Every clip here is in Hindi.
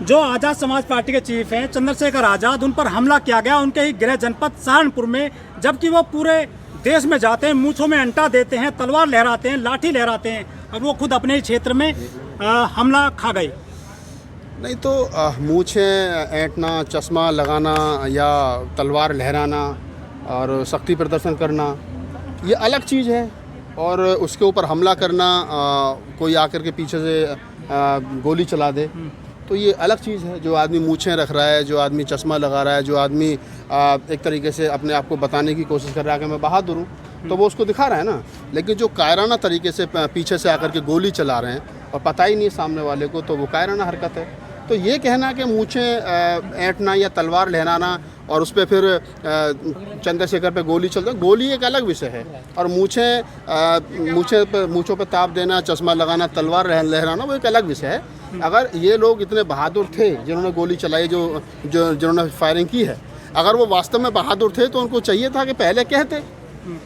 जो आज़ाद समाज पार्टी के चीफ हैं चंद्रशेखर आज़ाद, उन पर हमला किया गया उनके ही गृह जनपद सहारनपुर में, जबकि वो पूरे देश में जाते हैं, मूंछों में अंटा देते हैं, तलवार लहराते हैं, लाठी लहराते हैं, और वो खुद अपने ही क्षेत्र में हमला खा गए। नहीं तो मूंछें ऐंठना, चश्मा लगाना या तलवार लहराना और शक्ति प्रदर्शन करना ये अलग चीज़ है, और उसके ऊपर हमला करना, कोई आकर के पीछे से गोली चला दे तो ये अलग चीज़ है। जो आदमी मूंछें रख रहा है, जो आदमी चश्मा लगा रहा है, जो आदमी एक तरीके से अपने आप को बताने की कोशिश कर रहा है कि मैं बहादुर हूँ, तो वो उसको दिखा रहा है ना। लेकिन जो कायराना तरीके से पीछे से आकर के गोली चला रहे हैं और पता ही नहीं सामने वाले को, तो वो कायराना हरकत है। तो ये कहना कि मूंछें ऐंठना या तलवार लहराना और उस पर फिर चंद्रशेखर पे गोली चलता, गोली एक अलग विषय है, और मूंछों पे ताप देना, चश्मा लगाना, तलवार लहराना वो एक अलग विषय है। अगर ये लोग इतने बहादुर थे जिन्होंने गोली चलाई, जिन्होंने फायरिंग की है, अगर वो वास्तव में बहादुर थे तो उनको चाहिए था कि पहले कहते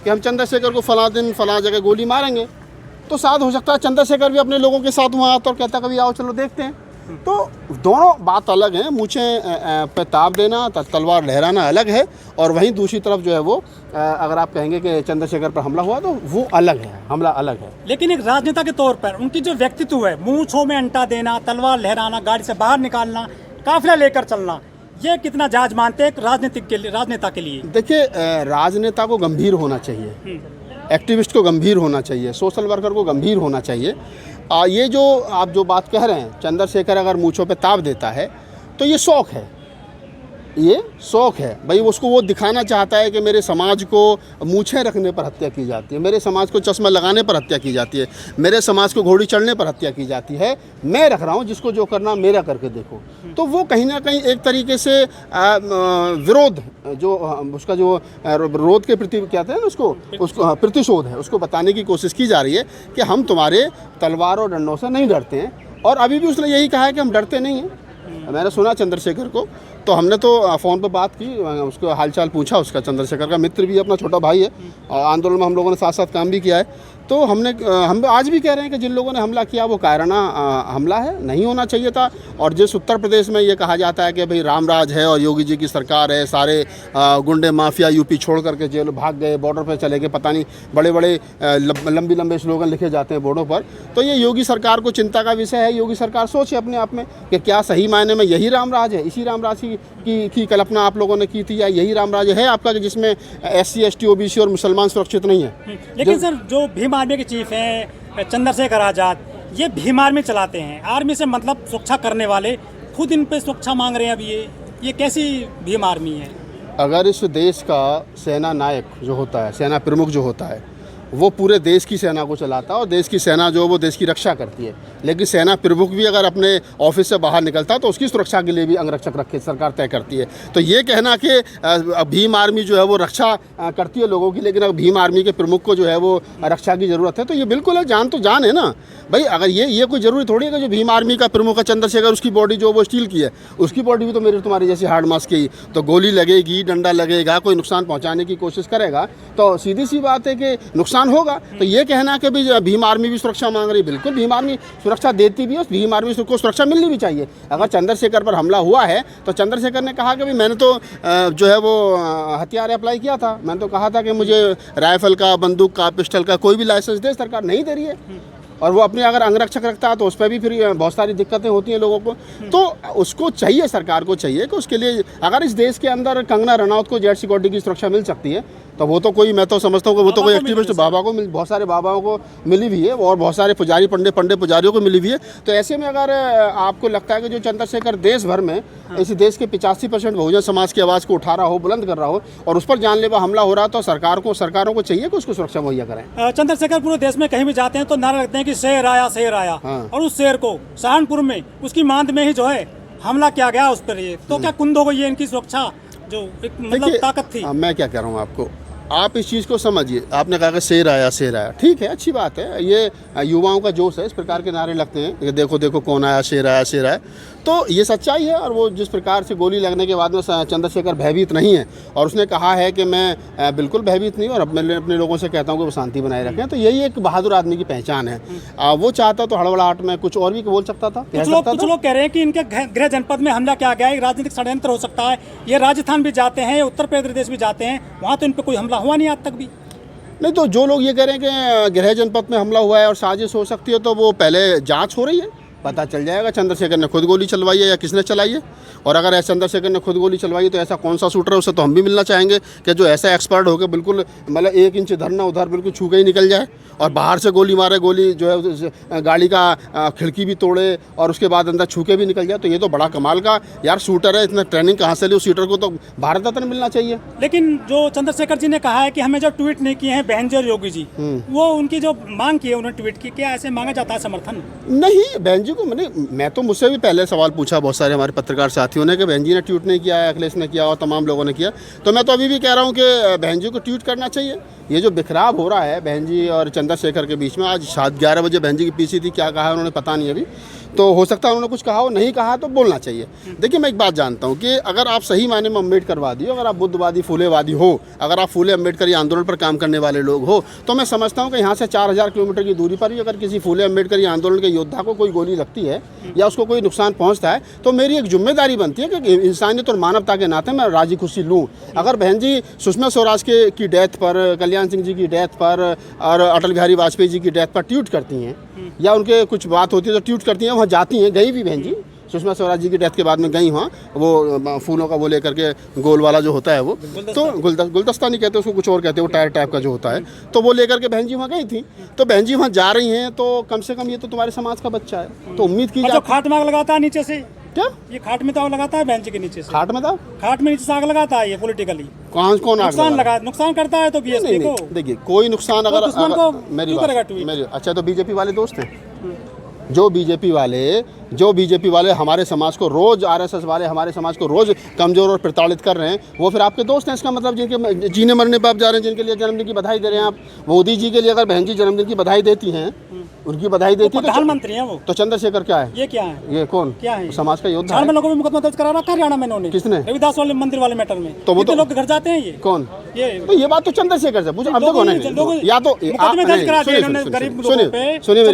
कि हम चंद्रशेखर को फलां दिन फलां जगह गोली मारेंगे, तो शायद हो सकता है चंद्रशेखर भी अपने लोगों के साथ वहाँ आता और कहता कभी आओ चलो देखते हैं। तो दोनों बात अलग है, मूंछें पे ताप देना, तलवार लहराना अलग है, और वहीं दूसरी तरफ जो है वो अगर आप कहेंगे कि चंद्रशेखर पर हमला हुआ तो वो अलग है, हमला अलग है। लेकिन एक राजनेता के तौर पर उनकी जो व्यक्तित्व है, मूंछों में अंटा देना, तलवार लहराना, गाड़ी से बाहर निकालना, काफिला लेकर चलना, ये कितना जायज मानते हैं राजनेता के लिए? देखिए, राजनेता को गंभीर होना चाहिए, एक्टिविस्ट को गंभीर होना चाहिए, सोशल वर्कर को गंभीर होना चाहिए। ये जो आप जो बात कह रहे हैं, चंद्रशेखर अगर मूंछों पे ताप देता है तो ये शौक है, ये शौक है भाई। उसको वो दिखाना चाहता है कि मेरे समाज को मूंछें रखने पर हत्या की जाती है, मेरे समाज को चश्मा लगाने पर हत्या की जाती है, मेरे समाज को घोड़ी चढ़ने पर हत्या की जाती है, मैं रख रहा हूँ, जिसको जो करना मेरा करके देखो। तो वो कहीं ना कहीं एक तरीके से विरोध, जो उसका जो विरोध के प्रति कहते हैं ना, उसको प्रतिशोध है, उसको बताने की कोशिश की जा रही है कि हम तुम्हारे तलवार और डंडों से नहीं डरते हैं। और अभी भी उसने यही कहा है कि हम डरते नहीं हैं। मैंने सुना चंद्रशेखर को, तो हमने तो फ़ोन पे बात की, उसको हालचाल पूछा, उसका चंद्रशेखर का मित्र भी, अपना छोटा भाई है, और आंदोलन में हम लोगों ने साथ साथ काम भी किया है। तो हम आज भी कह रहे हैं कि जिन लोगों ने हमला किया वो कायराना हमला है, नहीं होना चाहिए था। और जिस उत्तर प्रदेश में ये कहा जाता है कि भाई रामराज है और योगी जी की सरकार है, सारे गुंडे माफिया यूपी छोड़ करके जेल भाग गए, बॉर्डर पर चले गए, पता नहीं बड़े बड़े लंबे स्लोगन लिखे जाते हैं बोर्डों पर, तो ये योगी सरकार को चिंता का विषय है। योगी सरकार सोचे अपने आप में कि क्या सही मायने में यही रामराज है, इसी रामराज की कल्पना आप लोगों ने की थी, या यही रामराज है आपका जिसमें SC ST OBC और मुसलमान सुरक्षित नहीं है? लेकिन सर, जो भीम आर्मी के चीफ हैं चंद्रशेखर आज़ाद, ये भीम आर्मी चलाते हैं, आर्मी से मतलब सुरक्षा करने वाले, खुद इन पे सुरक्षा मांग रहे हैं। अब ये कैसी भीम आर्मी है? अगर इस देश का सेना नायक जो होता है, सेना प्रमुख जो होता है, वो पूरे देश की सेना को चलाता है, और देश की सेना जो वो देश की रक्षा करती है, लेकिन सेना प्रमुख भी अगर अपने ऑफिस से बाहर निकलता है तो उसकी सुरक्षा के लिए भी अंगरक्षक रखे सरकार तय करती है। तो ये कहना कि भीम आर्मी जो है वो रक्षा करती है लोगों की, लेकिन अगर भीम आर्मी के प्रमुख को जो है वो रक्षा की ज़रूरत है, तो ये बिल्कुल है, जान तो जान है ना भाई। अगर ये कोई ज़रूरी थोड़ी है कि जो भीम आर्मी का प्रमुख है चंद्रशेखर, उसकी बॉडी जो वो स्टील की है, उसकी बॉडी भी तो मेरी तुम्हारी जैसी हार्ड मास की, तो गोली लगेगी, डंडा लगेगा, कोई नुकसान पहुँचाने की कोशिश करेगा तो सीधी सी बात है कि नुकसान होगा। तो ये कहना कि भाई भीम आर्मी भी सुरक्षा मांग रही, बिल्कुल भीम आर्मी सुरक्षा देती भी है, भीम आर्मी को सुरक्षा मिलनी भी चाहिए। अगर चंद्रशेखर पर हमला हुआ है तो चंद्रशेखर ने कहा कि भाई मैंने तो जो है वो हथियार अप्लाई किया था, मैंने तो कहा था कि मुझे राइफल का, बंदूक का, पिस्टल का कोई भी लाइसेंस दे, सरकार नहीं दे रही है। और वो अपने अगर अंगरक्षक रखता है तो उस पर भी फिर बहुत सारी दिक्कतें होती हैं लोगों को। तो उसको चाहिए, सरकार को चाहिए कि उसके लिए अगर इस देश के अंदर कंगना रनौत को जेड सिक्योरिटी की सुरक्षा मिल सकती है तो वो तो कोई, मैं तो समझता हूँ कि वो तो कोई एक्टिविस्ट बाबा को बहुत सारे बाबाओं को मिली हुई है, और बहुत सारे पुजारी पंडे पुजारियों को मिली हुई है। तो ऐसे में अगर आपको लगता है कि जो चंद्रशेखर देश भर में इस देश के 85% बहुजन समाज की आवाज़ को उठा रहा हो, बुलंद कर रहा हो, और उस पर जानलेवा हमला हो रहा है, तो सरकारों को चाहिए कि उसको सुरक्षा मुहैया करें। चंद्रशेखर पूरे देश में कहीं भी जाते हैं तो नारा लगते हैं कि शेर आया, शेर आया। हाँ। और उस शेर को सहारनपुर में उसकी मांद में ही जो है हमला किया गया उस पर। ये तो क्या कुंद हो गई है इनकी सुरक्षा, जो एक मतलब ताकत थी? मैं क्या कह रहा हूँ आपको, आप इस चीज़ को समझिए, आपने कहा कि शेर आया, ठीक है, अच्छी बात है, ये युवाओं का जोश है, इस प्रकार के नारे लगते हैं कि देखो देखो कौन आया, शेर आया, तो ये सच्चाई है। और वो जिस प्रकार से गोली लगने के बाद में चंद्रशेखर भयभीत नहीं है और उसने कहा है कि मैं बिल्कुल भयभीत नहीं, और मैं अपने लोगों से कहता हूँ कि वो शांति बनाए रखें, तो यही एक बहादुर आदमी की पहचान है। वो चाहता तो हड़बड़ाहट में कुछ और भी बोल सकता था। कुछ लोग कह रहे हैं कि इनके गृह जनपद में हमला किया गया है, राजनीतिक षड्यंत्र हो सकता है। ये राजस्थान भी जाते हैं, उत्तर प्रदेश भी जाते हैं, वहाँ तो इन पर कोई हमला हुआ नहीं आज तक भी। नहीं, तो जो लोग ये कह रहे हैं कि गृह जनपद में हमला हुआ है और साजिश हो सकती है, तो वो पहले जांच हो रही है, पता चल जाएगा चंद्रशेखर ने खुद गोली चलवाई है या किसने चलाई है। और अगर ऐसा चंद्रशेखर ने खुद गोली चलवाई है तो ऐसा कौन सा शूटर है, उससे तो हम भी मिलना चाहेंगे कि जो ऐसा एक्सपर्ट हो के बिल्कुल मतलब 1 इंच इधर ना उधर बिल्कुल छू के ही निकल जाए और बाहर से गोली मारे, गोली जो है गाड़ी का खिड़की भी तोड़े और उसके बाद अंदर छू के भी निकल जाए, तो ये तो बड़ा कमाल का यार शूटर है। इतना ट्रेनिंग कहाँ से ली उस शूटर को, तो भारत रत्न मिलना चाहिए। लेकिन जो चंद्रशेखर जी ने कहा है कि हमें जो ट्वीट नहीं किए हैं बहन जी योगी जी, वो उनकी जो मांग की है उन्होंने ट्वीट की, क्या ऐसे मांगा जाता है समर्थन? नहीं, बहन जी को मैं तो मुझसे भी पहले सवाल पूछा बहुत सारे हमारे पत्रकार साथियों ने कि बहन जी ने ट्वीट नहीं किया है, अखिलेश ने किया और तमाम लोगों ने किया, तो मैं तो अभी भी कह रहा हूँ कि बहन जी को ट्वीट करना चाहिए। ये जो बिखराव हो रहा है बहन जी और चंद्रशेखर के बीच में, आज शायद 11 बजे बहन जी की पीसी थी, क्या कहा उन्होंने पता नहीं अभी, तो हो सकता है उन्होंने कुछ कहा हो, नहीं कहा तो बोलना चाहिए। देखिए, मैं एक बात जानता हूँ कि अगर आप सही मायने में अम्बेडकरवादी हो, अगर आप बुद्धवादी फूलेवादी हो, अगर आप फूले अम्बेडकरी आंदोलन पर काम करने वाले लोग हो, तो मैं समझता हूँ कि यहाँ से 4000 किलोमीटर की दूरी पर ही अगर किसी फूले अम्बेडकरी आंदोलन के योद्धा को कोई गोली लगती है या उसको कोई नुकसान पहुँचता है, तो मेरी एक जिम्मेदारी बनती है कि इंसानियत और मानवता के नाते मैं राजी खुशी लूँ। अगर बहन जी सुषमा स्वराज की डेथ पर, कल्याण सिंह जी की डेथ पर और अटल बिहारी वाजपेयी जी की डेथ पर ट्वीट करती हैं या उनके कुछ बात होती है तो ट्वीट करती हैं, वहाँ जाती हैं, गई भी बहन जी सुषमा स्वराज जी की डेथ के बाद में गई वहाँ, वो फूलों का वो लेकर के गोल वाला जो होता है वो, तो गुलदस्ता नहीं कहते उसको, कुछ और कहते हैं, वो टायर टाइप का जो होता है, तो वो लेकर के बहन जी वहाँ गई थी। तो बहन जी वहाँ जा रही हैं तो कम से कम ये तो तुम्हारे समाज का बच्चा है, तो उम्मीद की जाए। खाट में आग लगाता है नीचे से, क्या ये खाट में तो आग लगाता है बहन जी के नीचे से? खाट में था, खाट में नीचे से आग लगाता है ये पॉलिटिकली। कौन नुकसान करता है तो बीएसपी को। देखिए, कोई नुकसान अगर मेरी अच्छा, तो बीजेपी वाले दोस्त हैं, जो बीजेपी वाले हमारे समाज को रोज, आरएसएस वाले हमारे समाज को रोज कमजोर और प्रताड़ित कर रहे हैं, वो फिर आपके दोस्त हैं। इसका मतलब जिनके जीने मरने पर आप जा रहे हैं, जिनके लिए जन्मदिन की बधाई दे रहे हैं आप, मोदी जी के लिए अगर बहन जी जन्मदिन की बधाई देती हैं, उनकी बधाई देती है, प्रधानमंत्री हैं वो, तो चंद्रशेखर क्या है? ये क्या है? ये कौन क्या है? समाज का योद्धा है। लोगों में मुकदमा दर्ज करा रखा हरियाणा में इन्होंने। किसने? रविदास वाले मंदिर वाले मैटर में। तो वो तो लोग घर जाते हैं, ये कौन? ये बात तो चंद्रशेखर से पूछो। अब देखो नहीं, या तो सुनिए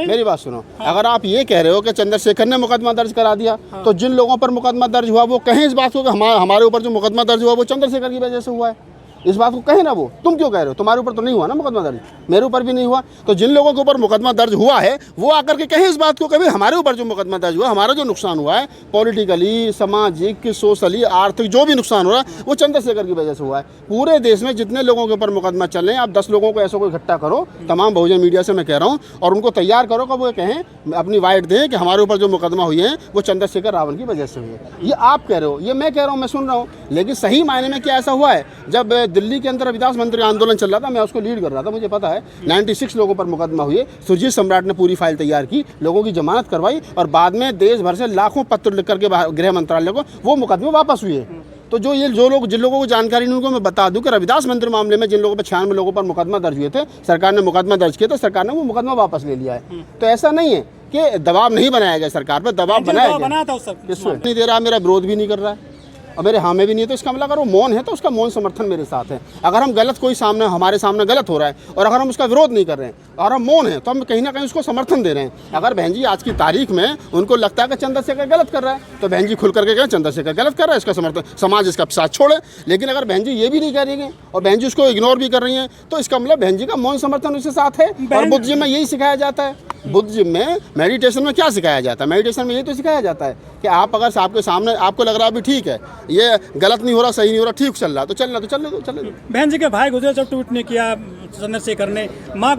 मेरी बात सुनो, अगर आप ये कह रहे हो कि चंद्रशेखर ने मुकदमा दर्ज करा दिया, तो जिन लोगों पर मुकदमा दर्ज हुआ वो कहें इस बात को कि हमारे ऊपर जो मुकदमा दर्ज हुआ वो चंद्रशेखर की वजह से हुआ है, इस बात को कहे ना वो। तुम क्यों कह रहे हो? तुम्हारे ऊपर तो नहीं हुआ ना मुकदमा दर्ज, मेरे ऊपर भी नहीं हुआ, तो जिन लोगों के ऊपर मुकदमा दर्ज हुआ है वो आकर के कहें इस बात को, कभी हमारे ऊपर जो मुकदमा दर्ज हुआ, हमारा जो नुकसान हुआ है पॉलिटिकली, सामाजिक, सोशली, आर्थिक, जो भी नुकसान हो रहा है वो चंद्रशेखर की वजह से हुआ है। पूरे देश में जितने लोगों के ऊपर मुकदमा चल रहे हैं, आप 10 लोगों को ऐसा कोई इकट्ठा करो, तमाम बहुजन मीडिया से मैं कह रहा हूँ, और उनको तैयार करो कि वो कहें, अपनी वाइट दें कि हमारे ऊपर जो मुकदमा हुई है वो चंद्रशेखर रावल की वजह से हुई है। ये आप कह रहे हो, ये मैं कह रहा हूँ, मैं सुन रहा हूँ, लेकिन सही मायने में क्या ऐसा हुआ है? जब दिल्ली के अंदर विकास मंत्री आंदोलन चल रहा था, मैं उसको लीड कर रहा था, मुझे पता है 96 लोगों पर मुकदमा हुए, सुरजीत सम्राट ने पूरी फाइल तैयार की, लोगों की जमानत करवाई और बाद में देश भर से लाखों पत्र लिख करके गृह मंत्रालय को वो मुकदमे वापस हुए। तो जिन लोगों को जानकारी नहीं, उनको मैं बता दूं कि रविदास मंदिर मामले में जिन लोगों पर 96 लोगों पर मुकदमा दर्ज हुए थे, सरकार ने मुकदमा दर्ज किया तो सरकार ने वो मुकदमा वापस ले लिया है। तो ऐसा नहीं है कि दबाव नहीं बनाया गया सरकार पर, दबाव बनाया गया। नहीं दे रहा, मेरा विरोध भी नहीं कर रहा है और मेरे हाँ में भी नहीं, तो इसका मतलब अगर वो मौन है तो उसका मौन समर्थन मेरे साथ है। अगर हम गलत कोई हमारे सामने गलत हो रहा है और अगर हम उसका विरोध नहीं कर रहे हैं और हम मौन है, तो हम कहीं ना कहीं उसको समर्थन दे रहे हैं। अगर बहन जी आज की तारीख में उनको लगता है कि चंद्रशेखर गलत कर रहा है, तो बहन जी खुल करके कहें चंद्रशेखर गलत कर रहा है, इसका समर्थन समाज इसका साथ छोड़े। लेकिन अगर बहन जी ये भी नहीं कर रही है और बहन जी उसको इग्नोर भी कर रही हैं, तो इसका मतलब बहन जी का मौन समर्थन उसके साथ है। और बुद्धिज्म में यही सिखाया जाता है, बुद्धिज्म में मेडिटेशन में क्या सिखाया जाता है? मेडिटेशन में यही तो सिखाया जाता है कि आप अगर आपके सामने आपको लग रहा है अभी ठीक है, ये गलत नहीं हो रहा, सही नहीं हो रहा, ठीक चल रहा, तो चलने दो। बहन जी के भाई गुजरे जब ट्वीट ने किया चंद्रशेखर ने, माँ